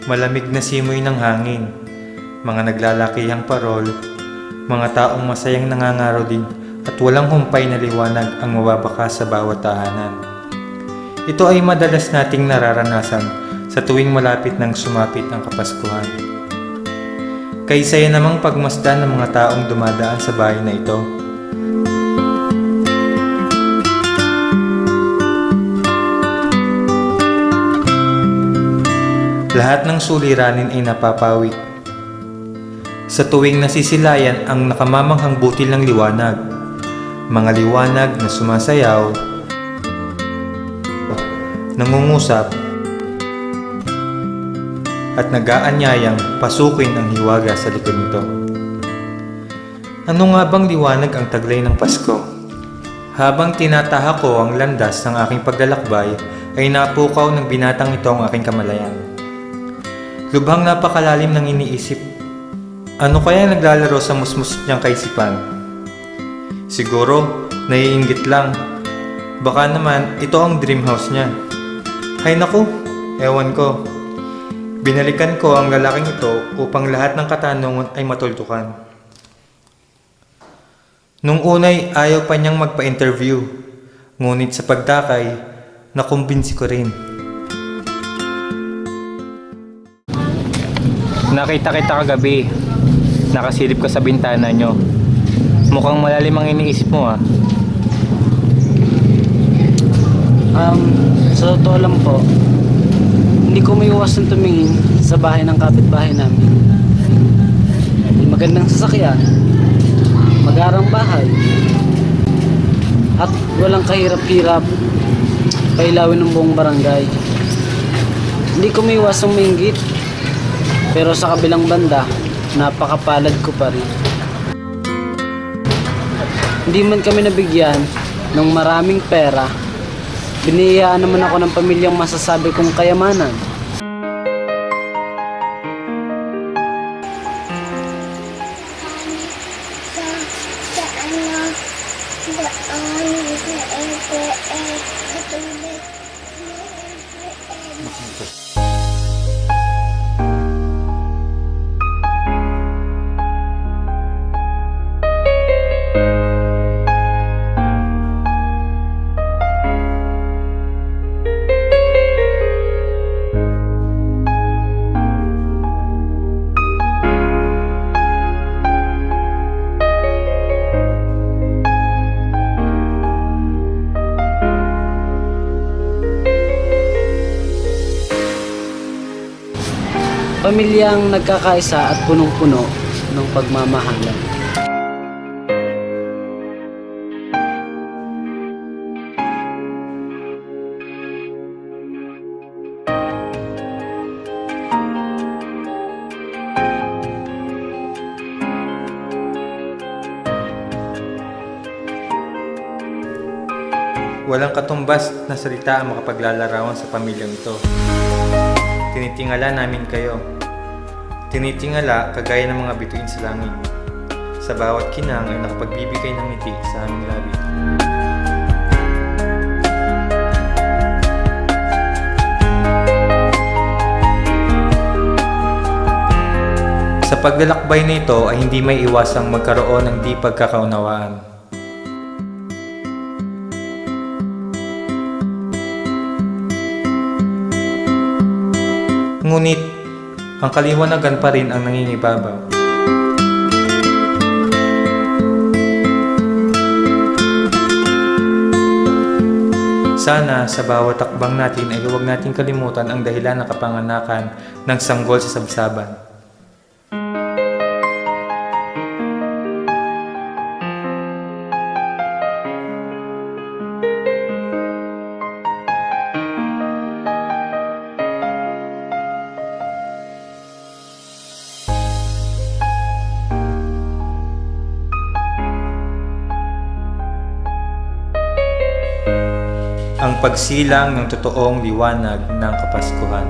Malamig na simoy ng hangin, mga naglalakihang parol, mga taong masayang nangangaro din at walang humpay na liwanag ang mababaka sa bawat tahanan. Ito ay madalas nating nararanasan sa tuwing malapit ng sumapit ang Kapaskuhan. Kaysaya namang pagmasdan ng mga taong dumadaan sa bahay na ito. Lahat ng suliranin ay napapawi. Sa tuwing nasisilayan ang nakamamanghang butil ng liwanag, mga liwanag na sumasayaw, nangungusap, at nag-aanyayang pasukin ang hiwaga sa likod nito. Ano nga bang liwanag ang taglay ng Pasko? Habang tinataha ko ang landas ng aking paglalakbay, ay napukaw ng binatang ito ang aking kamalayan. Lubhang napakalalim ng iniisip. Ano kaya naglalaro sa musmus niyang kaisipan? Siguro, naiinggit lang. Baka naman, ito ang dream house niya. Hay naku, ewan ko. Binalikan ko ang lalaking ito upang lahat ng katanungan ay matultukan. Nung unay ayaw pa niyang magpa-interview, ngunit sa pagtakay, nakumbinsi ko rin. Nakita kita kagabi. Nakasilip ka sa bintana nyo. Mukhang malalim ang iniisip mo ah. Sa totoo lang po, hindi ko maiwasan tumingin sa bahay ng kapitbahay namin. May magandang sasakyan, magarang bahay, at walang kahirap-hirap pailawin ng buong barangay. Hindi ko maiwasang mainggit, pero sa kabilang banda, napakapalad ko pa rin. Hindi man kami nabigyan ng maraming pera, biniyayaan naman ako ng pamilyang masasabi kong kayamanan. Pamilyang nagkakaisa at punong-puno ng pagmamahalan. Walang katumbas na salita ang makapaglalarawan sa pamilyang ito. Tinitingala namin kayo. Tinitingala kagaya ng mga bituin sa langit. Sa bawat kinang ay nakapagbibigay ng ngiti sa aming labi. Sa paglalakbay na ito ay hindi may iwasang magkaroon ng di pagkakaunawaan. Ngunit, ang kaliwanagan pa rin ang nangingibabaw. Sana sa bawat takbang natin ay huwag nating kalimutan ang dahilan ng kapanganakan ng sanggol sa sabsaban. Ang pagsilang ng totoong liwanag ng Kapaskuhan.